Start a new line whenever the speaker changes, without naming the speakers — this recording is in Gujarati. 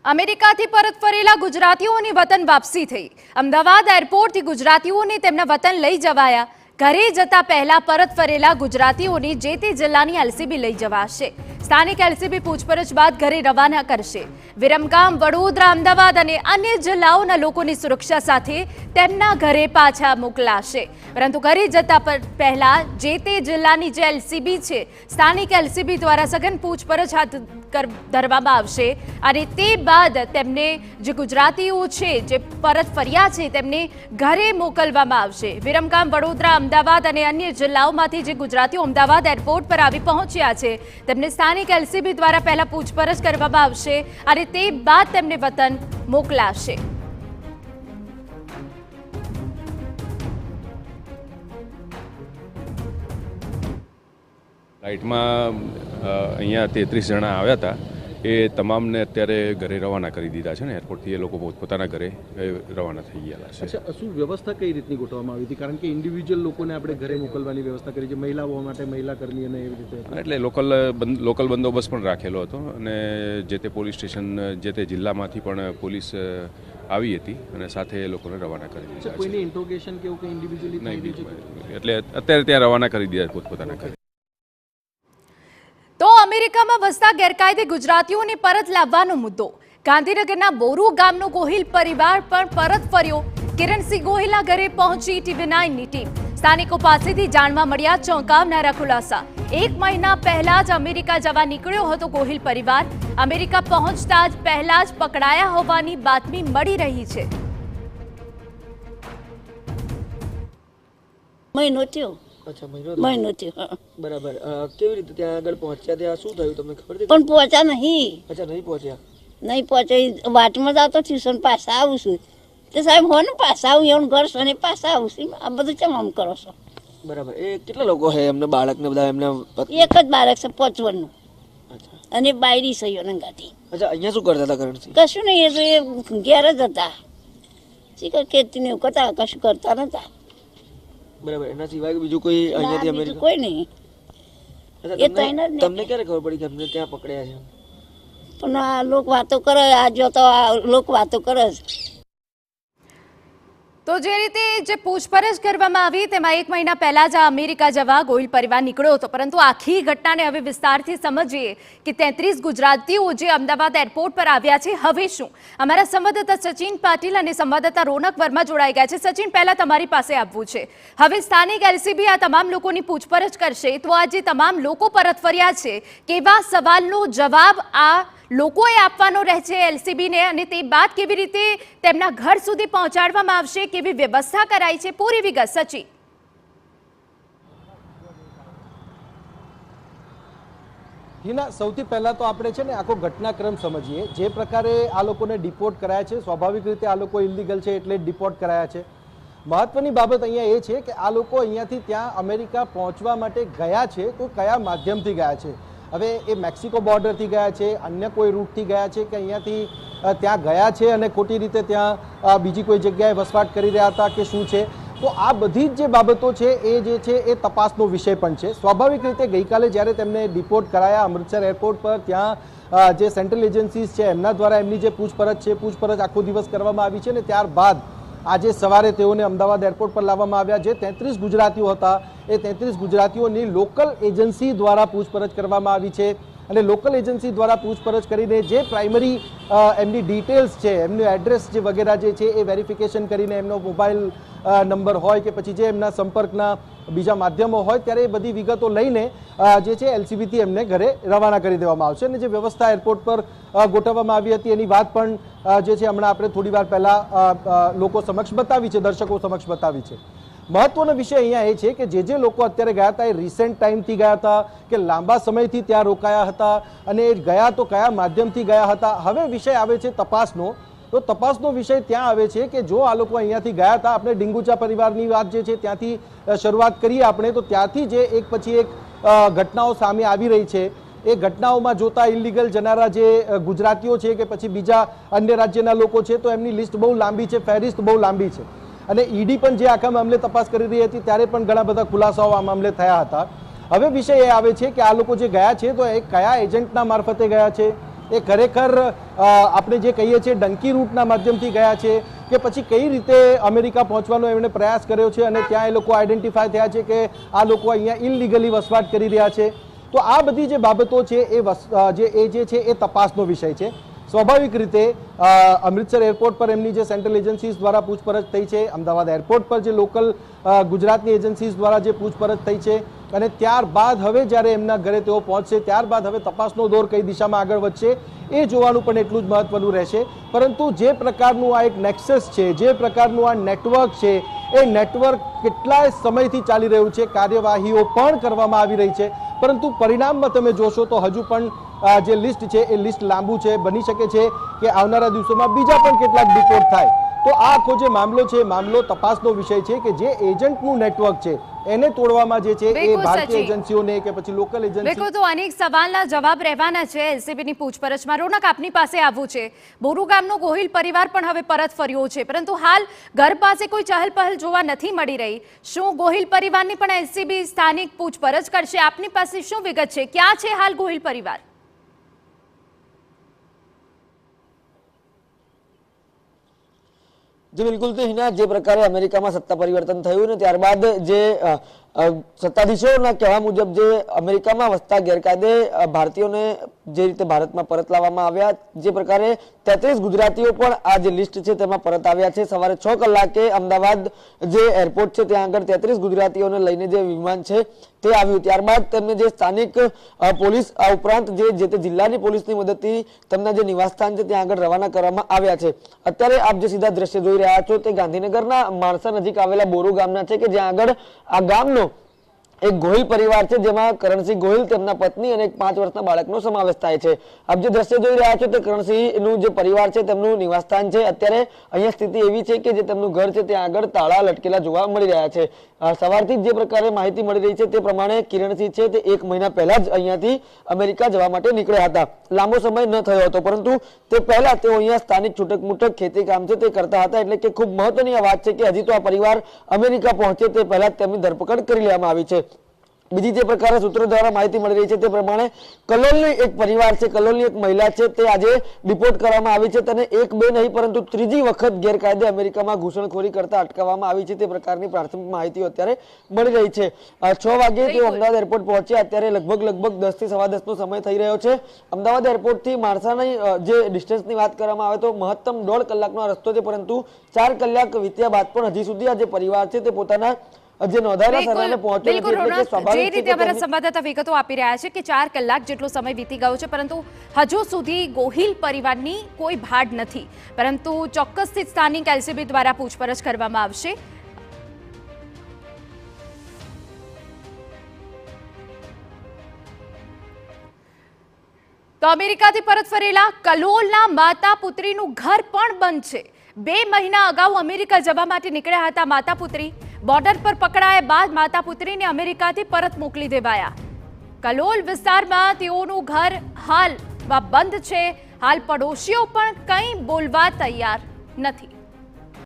અમેરિકાથી પરત ફરેલા ગુજરાતીઓની વતન વાપસી થઈ। અમદાવાદ એરપોર્ટથી ગુજરાતીઓને તેમના વતન લઈ જવાયા। ઘરે જતા પહેલા પરત ફરેલા ગુજરાતીઓની જે તે જિલ્લાની એલસીબી લઈ જવાશે। સ્થાનિક એલસીબી પૂછપરછ બાદ ઘરે રવાના કરશે। વિરમગામ, વડોદરા, અમદાવાદ અને અન્ય જિલ્લાઓના લોકોની સુરક્ષા સાથે તેમના ઘરે પાછા મોકલાશે। પરંતુ ઘરે જતા પહેલા જે તે જિલ્લાની જે એલસીબી છે, સ્થાનિક એલસીબી દ્વારા સઘન પૂછપરછ હાથ ધરવામાં આવશે અને તે બાદ તેમને જે ગુજરાતીઓ છે જે પરત ફર્યા છે તેમને ઘરે મોકલવામાં આવશે। વિરમગામ, વડોદરા, અમદાવાદ અને અન્ય જિલ્લાઓમાંથી જે ગુજરાતીઓ અમદાવાદ એરપોર્ટ પર આવી પહોંચ્યા છે તેમને સ્થાનિક એલસીબી દ્વારા પહેલા પૂછપરછ કરવામાં આવશે અને તે બાદ તેમને વતન મોકલાશે।
ફ્લાઇટમાં અહીંયા 33 જણા આવ્યા હતા, એ તમામને અત્યારે ઘરે રવાના કરી દીધા છે ને એરપોર્ટથી। એ લોકો પોતાના ઘરે રવાના થઈ ગયા છે।
અચ્છા, શું વ્યવસ્થા કઈ રીતની ગોઠવવામાં આવી હતી? કારણ કે ઇન્ડિવિજ્યુઅલ લોકોને આપણે ઘરે મોકલવાની વ્યવસ્થા કરી છે, મહિલાઓ માટે મહિલા કર્મી અને એવી રીતે,
એટલે લોકલ બંદોબસ્ત પણ રાખેલો હતો અને જે તે પોલીસ સ્ટેશન જે તે જિલ્લામાંથી પણ પોલીસ આવી હતી અને સાથે એ લોકોને રવાના કરી દીધા છે।
કોઈને ઇન્ટ્રોગેશન કે એવું કંઈ ઇન્ડિવિજ્યુઅલી
નહીં, એટલે અત્યારે ત્યાં રવાના કરી દીધા પોતપોતાના ઘરે।
તો અમેરિકામાં વસતા ગેરકાયદે ગુજરાતીઓને પરત લાવવાનો મુદ્દો। ગાંધીનગરના બોરુ ગામનો ગોહિલ પરિવાર પણ પરત ફર્યો। કિરણસિંહ ગોહિલના ઘરે પહોંચી TV9ની ટીમ। સ્થાનિકો પાસેથી જાણવા મળ્યા ચોંકાવનારા ખુલાસા। 1 મહિના પહેલા જ અમેરિકા જવા નીકળ્યો હતો ગોહિલ પરિવાર। અમેરિકા પહોંચતા જ પહેલા જ પકડાયા હોવાની બાતમી મળી રહી છે।
મહિનો થયો।
અચ્છા,
મહિનો થયો।
બરાબર। કેવી રીતે ત્યાં આગળ પહોંચ્યા? ત્યાં શું થયું તમને ખબર છે?
પણ પહોંચ્યા નહીં।
અચ્છા, નહીં પહોંચ્યા?
નહીં પહોંચ્યા। વાટમાં જાવ તો ટ્યુશન પાછા આવું છું તો સાહેબ હો ને પાછા આવું એવું ઘર છો ને પાછા આવું છું। આ બધું કેમ આમ કરો છો?
બરાબર। એ કેટલા લોકો છે એમને બાળકને બધા? એમના
એક જ બાળક છે 5 વર્ષનું અને બાયરી છે નંગાથી।
અચ્છા, અહીંયા શું કરતા હતા કરણસિંહ?
કશું નહીં, એ તો એ ઘેર જ હતા। શીખર ખેતીને એવું કરતા, કશું કરતા નતા।
બરાબર। એના સિવાય બીજું કોઈ અહીંયાથી અમેરિકા?
કોઈ નહીં। એ તો
તમને ક્યારે ખબર પડી કે અમને ત્યાં પકડ્યા છે?
પણ આ લોક વાતો કરે, આ જો તો આ લોક વાતો કરે છે।
તો જે રીતે જે પૂછપરછ કરવામાં આવી તેમાં 1 મહિના પહેલા જ અમેરિકા જવા ગોહિલ પરિવાર નીકળ્યો હતો, પરંતુ આખી ઘટનાને હવે વિસ્તારથી સમજીએ કે 33 ગુજરાતીઓ જે અમદાવાદ એરપોર્ટ પર આવ્યા છે, હવે શું? અમારા સંવાદદાતા સચિન પાટીલ અને સંવાદદાતા રોનક વર્મા જોડાઈ ગયા છે। સચિન, પહેલા તમારી પાસે આવવું છે। હવે સ્થાનિક એલસીબી આ તમામ લોકોની પૂછપરછ કરશે, તો આ જે તમામ લોકો પરત ફર્યા છે, કેવા સવાલનો જવાબ આ લોકોએ આપવાનો રહે છે એલસીબીને અને તે બાદ કેવી રીતે તેમના ઘર સુધી પહોંચાડવામાં આવશે, કેવી વ્યવસ્થા કરાઈ છે? પૂરી વિગત સચિન।
હિના, સૌથી પહેલા તો આપણે છે ને આખો ઘટનાક્રમ સમજીએ। જે પ્રકારે આ લોકોને ડિપોર્ટ કરાયા છે, સ્વાભાવિક રીતે આ લોકો ઇલીગલ છે એટલે ડિપોર્ટ કરાયા છે। મહત્વની બાબત અહીંયા એ છે કે આ લોકો અહીંયાથી ત્યાં અમેરિકા પહોંચવા માટે ગયા છે તો કયા માધ્યમથી ગયા છે? હવે એ મેક્સિકો બોર્ડરથી ગયા છે, અન્ય કોઈ રૂટથી ગયા છે કે અહીંયાથી ત્યાં ગયા છે અને ખોટી રીતે ત્યાં બીજી કોઈ જગ્યાએ વસવાટ કરી રહ્યા હતા કે શું છે? તો આ બધી જ જે બાબતો છે એ જે છે એ તપાસનો વિષય પણ છે। સ્વાભાવિક રીતે ગઈકાલે જ્યારે તેમને ડિપોર્ટ કરાયા અમૃતસર એરપોર્ટ પર, ત્યાં જે સેન્ટ્રલ એજન્સીઝ છે એમના દ્વારા એમની જે પૂછપરછ આખો દિવસ કરવામાં આવી છે ને ત્યારબાદ આજે સવારે તેઓને અમદાવાદ એરપોર્ટ પર લાવવામાં આવ્યા। જે 33 ગુજરાતીઓ હતા એ 33 ગુજરાતીઓની લોકલ એજન્સી દ્વારા પૂછપરછ કરવામાં આવી છે અને લોકલ એજન્સી દ્વારા પૂછપરછ કરીને જે પ્રાઇમરી એમની ડિટેલ્સ છે, એમનું એડ્રેસ જે વગેરે જે છે એ વેરિફિકેશન કરીને એમનો મોબાઈલ નંબર હોય કે પછી જે એમના સંપર્કના બીજા માધ્યમો હોય ત્યારે એ બધી વિગતો લઈને જે છે એલસીબીથી એમને ઘરે રવાના કરી દેવામાં આવશે। અને જે વ્યવસ્થા એરપોર્ટ પર ગોઠવવામાં આવી હતી એની વાત પણ જે છે હમણાં આપણે થોડી વાર પહેલા લોકો સમક્ષ બતાવી છે, દર્શકો સમક્ષ બતાવી છે। મહત્વનો વિષય અહીંયા એ છે કે જે લોકો અત્યારે ગયા હતા એ રિસેન્ટ ટાઈમથી ગયા હતા કે લાંબા સમયથી ત્યાં રોકાયા હતા અને એ ગયા તો કયા માધ્યમથી ગયા હતા? હવે વિષય આવે છે તપાસનો। તો તપાસનો વિષય ત્યાં આવે છે કે જો આ લોકો અહીંયાથી ગયા હતા, આપણે ડિંગુચા પરિવારની વાત જે છે ત્યાંથી શરૂઆત કરીએ આપણે, તો ત્યાંથી જે એક પછી એક ઘટનાઓ સામે આવી રહી છે એ ઘટનાઓમાં જોતા ઇલીગલ જનારા જે ગુજરાતીઓ છે કે પછી બીજા અન્ય રાજ્યના લોકો છે તો એમની લિસ્ટ બહુ લાંબી છે, ફહેરિસ્ત બહુ લાંબી છે અને ઈડી પણ જે આખા મામલે તપાસ કરી રહી હતી ત્યારે પણ ઘણા બધા ખુલાસાઓ આ મામલે થયા હતા। હવે વિષય એ આવે છે કે આ લોકો જે ગયા છે તો એ કયા એજન્ટના મારફતે ગયા છે, એ ખરેખર આપણે જે કહીએ છીએ ડંકી રૂટના માધ્યમથી ગયા છે કે પછી કઈ રીતે અમેરિકા પહોંચવાનો એમણે પ્રયાસ કર્યો છે અને ત્યાં એ લોકો આઈડેન્ટિફાય થયા છે કે આ લોકો અહીંયા ઇલીગલી વસવાટ કરી રહ્યા છે. તો આ બધી જે બાબતો છે એ છે એ તપાસનો વિષય છે. સ્વાભાવિક રીતે અમૃતસર એરપોર્ટ પર એમની જે સેન્ટ્રલ એજન્સીઝ દ્વારા પૂછપરછ થઈ છે, અમદાવાદ એરપોર્ટ પર જે લોકલ ગુજરાતની એજન્સીઝ દ્વારા જે પૂછપરછ થઈ છે, અને ત્યારબાદ હવે જ્યારે એમના ઘરે તેઓ પહોંચશે ત્યારબાદ હવે તપાસનો દોર કઈ દિશામાં આગળ વધશે એ જોવાનું પણ એટલું જ મહત્વનું રહેશે. પરંતુ જે પ્રકારનું આ એક નેક્સસ છે, જે પ્રકારનું આ નેટવર્ક છે, એ નેટવર્ક કેટલાય સમયથી ચાલી રહ્યું છે, કાર્યવાહીઓ પણ કરવામાં આવી રહી છે, પરંતુ પરિણામમાં તમે જોશો તો હજુ પણ જે લિસ્ટ છે એ લિસ્ટ લાંબુ છે. બની શકે છે કે આવનારા દિવસોમાં બીજા પણ કેટલાક ડિપોર્ટ થાય. તો આ આખો જે મામલો છે, મામલો તપાસનો વિષય છે કે જે એજન્ટનું નેટવર્ક છે એને તોડવામાં જે છે એ ભારતીય એજન્સીઓને કે પછી લોકલ એજન્સી.
બિલકુલ, તો અનેક સવાલના જવાબ રહેવાના છે એલસીબીની પૂછપરછમાં. રોનક, આપની પાસે આવવું છે. બોરુ ગામનો ગોહિલ પરિવાર પણ હવે પરત ફર્યો છે, પરંતુ હાલ ઘર પાસે કોઈ ચહલ પહલ જોવા નથી મળી રહી. શું ગોહિલ પરિવારની પણ એલસીબી સ્થાનિક પૂછપરછ કરશે? આપની પાસે શું વિગત છે? ક્યાં છે હાલ ગોહિલ પરિવાર?
जी बिल्कुल, तो हिना जे प्रकारे अमेरिका में सत्ता परिवर्तन थयुं ने त्यारबाद जे सत्ताधीशोना कहेवा मुजब जे अमेरिका में वसता गैरकायदे भारतीयों जे रीते भारत में परत लाववामां आव्या, जे प्रकारे 33 गुजरातीओ पण आ जे लिस्ट छे तेमां परत आव्या छे. सवारे 6 कलाके अमदावाद जे एरपोर्ट छे त्यां आगळ 33 गुजरातीओने लईने जे विमान छे ते આવ્યું. ત્યારબાદ તેમને જે સ્થાનિક પોલીસ આ ઉપરાંત જે તે જિલ્લાની પોલીસની મદદથી તેમના જે નિવાસસ્થાન છે ત્યાં આગળ રવાના કરવામાં આવ્યા છે. અત્યારે આપ જે સીધા દ્રશ્ય જોઈ રહ્યા છો તે ગાંધીનગરના માણસા નજીક આવેલા બોરુ ગામના છે કે જ્યાં આગળ આ ગામનો એક ગોહિલ પરિવાર છે, જેમાં કરણસિંહ ગોહિલ, તેમના પત્ની અને એક 5 વર્ષના બાળકનો સમાવેશ થાય છે. આપ જે દ્રશ્ય જોઈ રહ્યા છો તે કરણસિંહનું જે પરિવાર છે તેમનું નિવાસસ્થાન છે. અત્યારે અહીંયા સ્થિતિ એવી છે કે જે તેમનું ઘર છે ત્યાં આગળ તાળા લટકેલા જોવા મળી રહ્યા છે. સવારથી જે પ્રકારે માહિતી મળી રહી છે તે પ્રમાણે કિરણસિંહ છે તે 1 મહિના પહેલા જ અહીંયાથી અમેરિકા જવા માટે નીકળ્યા હતા. લાંબો સમય ન થયો હતો, પરંતુ તે પહેલા તેઓ અહીંયા સ્થાનિક છૂટક-મૂટક ખેતી કામ છે તે કરતા હતા. એટલે કે ખૂબ મહત્વની આ વાત છે કે હજી તો આ પરિવાર અમેરિકા પહોંચે તે પહેલા તેમની ધરપકડ કરી લેવામાં આવી છે. બીજી જે પ્રકારે સૂત્રો દ્વારા માહિતી મળી રહી છે તે પ્રમાણે કલોલની એક પરિવાર છે, કલોલની એક મહિલા છે તે આજે ડિપોર્ટ કરવામાં આવી છે. તેને 1-2 નહીં પરંતુ ત્રીજી વખત ગેરકાયદે અમેરિકામાં ઘૂસણખોરી કરતા અટકાવવામાં આવી છે તે પ્રકારની પ્રાથમિક માહિતીઓ અત્યારે મળી રહી છે. 6 વાગે તેઓ અમદાવાદ એરપોર્ટ પહોંચ્યા. અત્યારે લગભગ 10 થી 10:15નો સમય થઈ રહ્યો છે. અમદાવાદ એરપોર્ટથી માણસાની જે ડિસ્ટન્સની વાત કરવામાં આવે તો મહત્તમ 1.5 કલાકનો આ રસ્તો છે, પરંતુ 4 કલાક વીત્યા બાદ પણ હજી સુધી આ જે પરિવાર છે તે પોતાના જે નોંધાયેલા સરનામે પહોંચ્યો નથી. એટલે કે સ્વાભાવિક
જે રીતે અમારા સંવાદદાતા વિગતો આપી રહ્યા છે કે 4 કલાક જેટલો સમય વીતી ગયો છે, પરંતુ હજુ સુધી ગોહિલ પરિવારની કોઈ ભાડ નથી. પરંતુ ચોક્કસથી સ્થાનિક એલસીબી દ્વારા પૂછપરછ કરવામાં આવશે. તો અમેરિકાથી પરત ફરેલા કલોલના માતા પુત્રીનું ઘર પણ બંધ છે. 2 મહિના અગાઉ અમેરિકા જવા માટે નીકળ્યા હતા માતા પુત્રી. બોર્ડર પર પકડાયા બાદ માતા પુત્રીને અમેરિકાથી પરત મોકલી દેવાયા. કલોલ વિસ્તારમાં તેઓનું ઘર હાલ બંધ છે. હાલ પડોશીઓ પણ કંઈ બોલવા તૈયાર નથી.